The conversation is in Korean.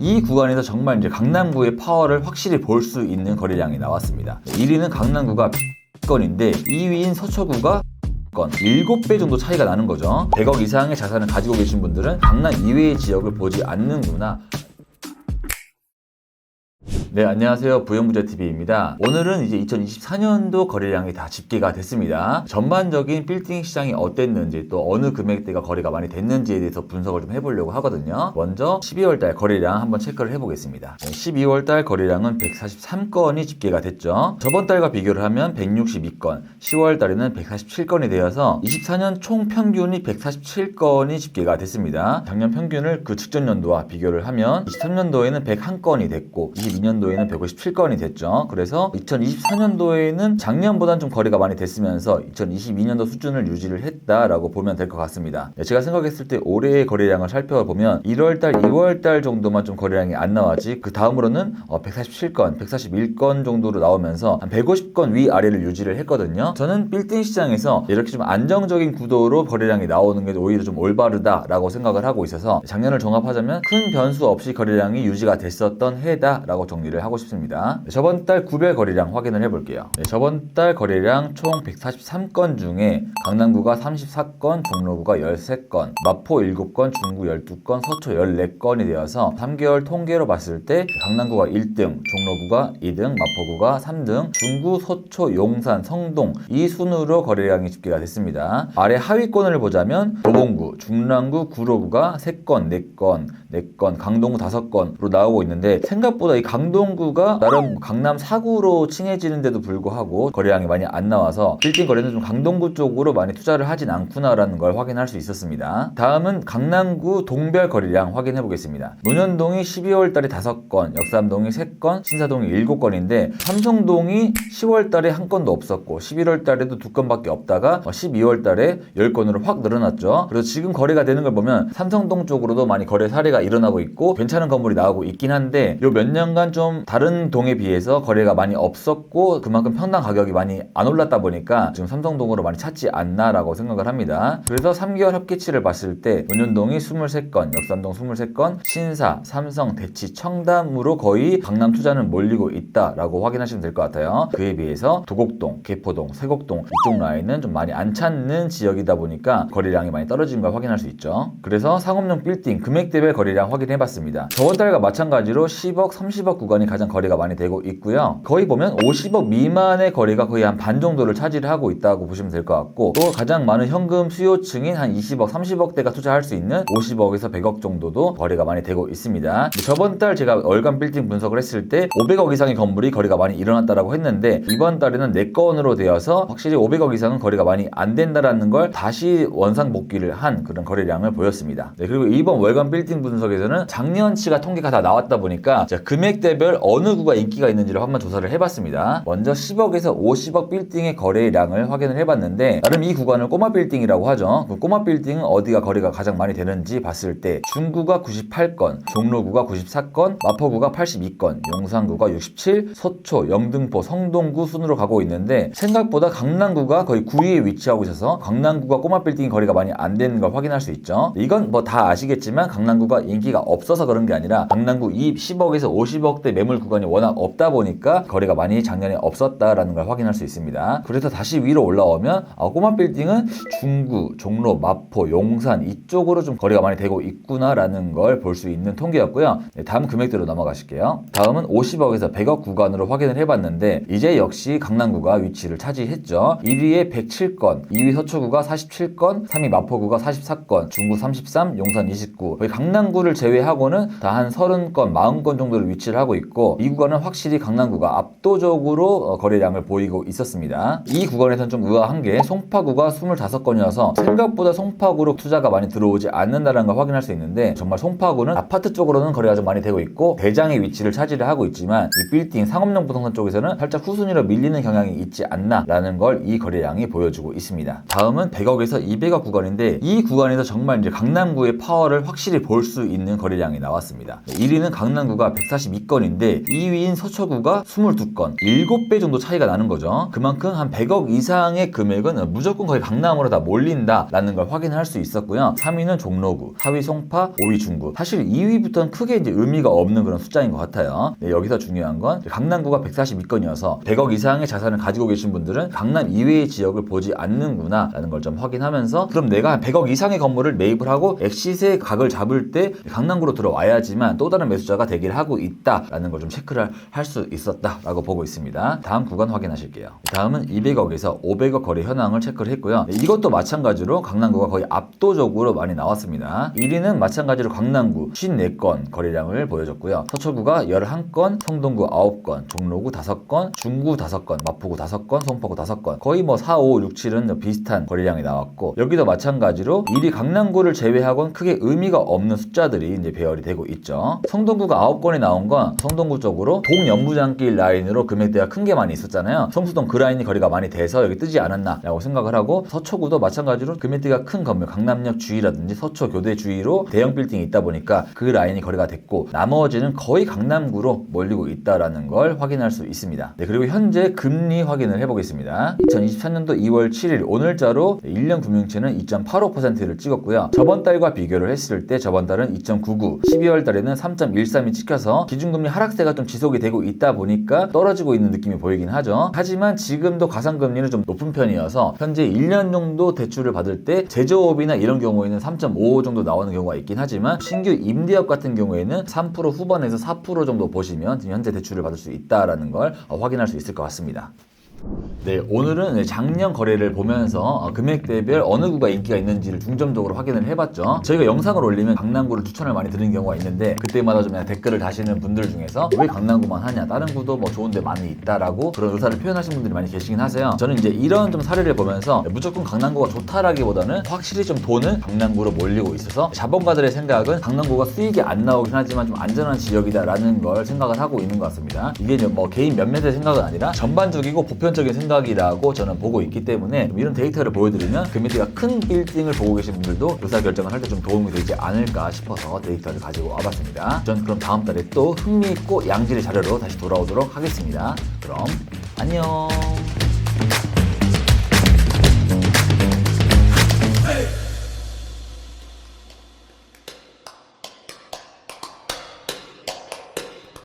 이 구간에서 정말 이제 강남구의 파워를 확실히 볼 수 있는 거래량이 나왔습니다. 1위는 강남구가 건인데 2위인 서초구가 7배 정도 차이가 나는 거죠. 100억 이상의 자산을 가지고 계신 분들은 강남 이외의 지역을 보지 않는구나. 네, 안녕하세요. 부영부자TV입니다. 오늘은 이제 2024년도 거래량이 다 집계가 됐습니다. 전반적인 빌딩 시장이 어땠는지 또 어느 금액대가 거래가 많이 됐는지에 대해서 분석을 좀 해보려고 하거든요. 먼저 12월달 거래량 한번 체크를 해보겠습니다. 12월달 거래량은 143건이 집계가 됐죠. 저번 달과 비교를 하면 162건, 10월달에는 147건이 되어서 24년 총 평균이 147건이 집계가 됐습니다. 작년 평균을 그 직전 연도와 비교를 하면 23년도에는 101건이 됐고 22년도에는 157건이 됐죠. 그래서 2024년도에는 작년보다는 좀 거래가 많이 됐으면서 2022년도 수준을 유지를 했다라고 보면 될 것 같습니다. 제가 생각했을 때 올해의 거래량을 살펴보면 1월달, 2월달 정도만 좀 거래량이 안 나왔지 그 다음으로는 147건, 141건 정도로 나오면서 한 150건 위아래를 유지를 했거든요. 저는 빌딩 시장에서 이렇게 좀 안정적인 구도로 거래량이 나오는 게 오히려 좀 올바르다라고 생각을 하고 있어서 작년을 종합하자면 큰 변수 없이 거래량이 유지가 됐었던 해다라고 정리를 하고 싶습니다. 저번 달 구별 거래량 확인을 해볼게요. 저번 달 거래량 총 143건 중에 강남구가 34건, 종로구가 13건, 마포 7건, 중구 12건, 서초 14건이 되어서 3개월 통계로 봤을 때 강남구가 1등, 종로구가 2등, 마포구가 3등, 중구, 서초, 용산, 성동 이 순으로 거래량이 집계가 됐습니다. 아래 하위권을 보자면 도봉구, 중랑구, 구로구가 3건, 4건, 강동구 5건으로 나오고 있는데 생각보다 이 강동구가 나름 강남 4구로 칭해지는데도 불구하고 거래량이 많이 안 나와서 빌딩 거래는 좀 강동구 쪽으로 많이 투자를 하진 않구나라는 걸 확인할 수 있었습니다. 다음은 강남구 동별 거래량 확인해 보겠습니다. 논현동이 12월 달에 5건, 역삼동이 3건, 신사동이 7건인데 삼성동이 10월 달에 한 건도 없었고 11월 달에도 2건밖에 없다가 12월 달에 10건으로 확 늘어났죠. 그래서 지금 거래가 되는 걸 보면 삼성동 쪽으로도 많이 거래 사례가 일어나고 있고 괜찮은 건물이 나오고 있긴 한데 요 몇 년간 좀 다른 동에 비해서 거래가 많이 없었고 그만큼 평당 가격이 많이 안 올랐다 보니까 지금 삼성동으로 많이 찾지 않나라고 생각을 합니다. 그래서 3개월 합계치를 봤을 때 논현동이 23건, 역삼동 23건, 신사, 삼성, 대치, 청담으로 거의 강남 투자는 몰리고 있다라고 확인하시면 될 것 같아요. 그에 비해서 도곡동, 개포동, 세곡동 이쪽 라인은 좀 많이 안 찾는 지역이다 보니까 거래량이 많이 떨어진 걸 확인할 수 있죠. 그래서 상업용 빌딩 금액대별 거래량 확인해봤습니다. 저번 달과 마찬가지로 10억, 30억 구간이 가장 거래가 많이 되고 있고요. 거의 보면 50억 미만의 거래가 거의 한 반 정도를 차지를 하고 있다고 보시면 될 것 같고 또 가장 많은 현금 수요층인 한 20억, 30억대가 투자할 수 있는 50억에서 100억 정도도 거래가 많이 되고 있습니다. 저번 달 제가 월간 빌딩 분석을 했을 때 500억 이상의 건물이 거래가 많이 일어났다고 했는데 이번 달에는 4건으로 되어서 확실히 500억 이상은 거래가 많이 안 된다라는 걸 다시 원상복귀를 한 그런 거래량을 보였습니다. 그리고 이번 월간 빌딩 분석에서는 작년치가 통계가 다 나왔다 보니까 금액대별 어느 구가 인기가 있는지를 한번 조사를 해봤습니다. 먼저 10억에서 50억 빌딩의 거래량을 확인을 해봤는데 나름 이 구간을 꼬마 빌딩이라고 하죠. 그 꼬마 빌딩은 어디가 거래가 가장 많이 되는지 봤을 때 중구가 98건, 종로구가 94건, 마포구가 82건, 용산구가 67, 서초, 영등포, 성동구 순으로 가고 있는데 생각보다 강남구가 거의 9위에 위치하고 있어서 강남구가 꼬마 빌딩 거래가 많이 안 되는 걸 확인할 수 있죠. 이건 뭐 다 아시겠지만 강남구가 인기가 없어서 그런 게 아니라 강남구 이 10억에서 50억대 매물 구간이 워낙 없다 보니까 거래가 많이 작년에 없었다라는 걸 확인할 수 있습니다. 그래서 다시 위로 올라오면 꼬마 빌딩은 중구, 종로, 마포, 용산 이쪽으로 좀 거래가 많이 되고 있구나라는 걸 볼 수 있는 통계였고요. 다음 금액대로 넘어가실게요. 다음은 50억에서 100억 구간으로 확인을 해봤는데 이제 역시 강남구가 위치를 차지했죠. 1위에 107건, 2위 서초구가 47건, 3위 마포구가 44건, 중구 33, 용산 29 거의 강남구를 제외하고는 다 한 30건, 40건 정도를 위치를 하고 있고 이 구간은 확실히 강남구가 압도적으로 거래량을 보이고 있었습니다. 이 구간에서는 좀 의아한 게 송파구가 25건이어서 생각보다 송파구로 투자가 많이 들어오지 않는다는 걸 확인할 수 있는데 정말 송파구는 아파트 쪽으로는 거래가 좀 많이 되고 있고 대장의 위치를 차지를 하고 있지만 이 빌딩 상업용 부동산 쪽에서는 살짝 후순위로 밀리는 경향이 있지 않나라는 걸 이 거래량이 보여주고 있습니다. 다음은 100억에서 200억 구간인데 이 구간에서 정말 이제 강남구의 파워를 확실히 볼 수 있는 거래량이 나왔습니다. 1위는 강남구가 142건인데 2위인 서초구가 22건, 7배 정도 차이가 나는 거죠. 그만큼 한 100억 이상의 금액은 무조건 거의 강남으로 다 몰린다라는 걸 확인할 수 있었고요. 3위는 종로구, 4위 송파, 5위 중구. 사실 2위부터는 크게 이제 의미가 없는 그런 숫자인 것 같아요. 네, 여기서 중요한 건 강남구가 142건이어서 100억 이상의 자산을 가지고 계신 분들은 강남 이외의 지역을 보지 않는구나 라는 걸 좀 확인하면서, 그럼 내가 한 100억 이상의 건물을 매입을 하고 엑시스의 각을 잡을 때 강남구로 들어와야지만 또 다른 매수자가 대기를 하고 있다라는 걸 좀 체크를 할 수 있었다라고 보고 있습니다. 다음 구간 확인하실게요. 다음은 200억에서 500억 거래 현황을 체크를 했고요. 이것도 마찬가지로 강남구가 거의 압도적으로 많이 나왔습니다. 1위는 마찬가지로 강남구 54건 거래량을 보여줬고요. 서초구가 11건, 성동구 9건, 종로구 5건, 중구 5건, 마포구 5건, 송파구 5건. 거의 뭐 4, 5, 6, 7은 비슷한 거래량이 나왔고, 여기도 마찬가지로 1위 강남구를 제외하고는 크게 의미가 없는 숫자들이 이제 배열이 되고 있죠. 성동구가 9건이 나온 건 성동구 쪽으로 동연무장길 라인으로 금액대가 큰 게 많이 있었잖아요. 성수동 그 라인이 거리가 많이 돼서 여기 뜨지 않았나 라고 생각을 하고, 서초구도 마찬가지로 금액대가 큰 건물, 강남역 주위라든지 서초 교대 주위로 대형 빌딩이 있다 보니까 그 라인이 거리가 됐고, 나머지는 거의 강남구로 몰리고 있다라는 걸 확인할 수 있습니다. 네, 그리고 현재 금리 확인을 해보겠습니다. 2023년도 2월 7일 오늘자로 1년 금융치는 2.85%를 찍었고요. 저번 달과 비교를 했을 때 저번 달은 2.99, 12월 달에는 3.13이 찍혀서 기준금리 하락세가 좀 지속이 되고 있다 보니까 떨어지고 있는 느낌이 보이긴 하죠. 하지만 지금도 가상금리는 좀 높은 편이어서 현재 1년 정도 대출을 받을 때 제조업이나 이런 경우에는 3.55 정도 나오는 경우가 있긴 하지만, 신규 임대업 같은 경우에는 3% 후반에서 4% 정도 보시면 지금 현재 대출을 받을 수 있다라는 걸 확인할 수 있을 것 같습니다. 네, 오늘은 작년 거래를 보면서 금액대별 어느 구가 인기가 있는지를 중점적으로 확인을 해봤죠. 저희가 영상을 올리면 강남구를 추천을 많이 드리는 경우가 있는데, 그때마다 좀 댓글을 다시는 분들 중에서 왜 강남구만 하냐, 다른 구도 뭐 좋은 데 많이 있다라고 그런 의사를 표현하시는 분들이 많이 계시긴 하세요. 저는 이제 이런 좀 사례를 보면서 무조건 강남구가 좋다라기보다는 확실히 좀 돈은 강남구로 몰리고 있어서 자본가들의 생각은 강남구가 수익이 안 나오긴 하지만 좀 안전한 지역이다라는 걸 생각을 하고 있는 것 같습니다. 이게 뭐 개인 몇몇의 생각은 아니라 전반적이고 보편적인 생각이라고 저는 보고 있기 때문에, 이런 데이터를 보여드리면 금액대가 큰 빌딩을 보고 계신 분들도 의사결정을 할 때 좀 도움이 되지 않을까 싶어서 데이터를 가지고 와봤습니다. 전 그럼 다음 달에 또 흥미있고 양질의 자료로 다시 돌아오도록 하겠습니다. 그럼 안녕.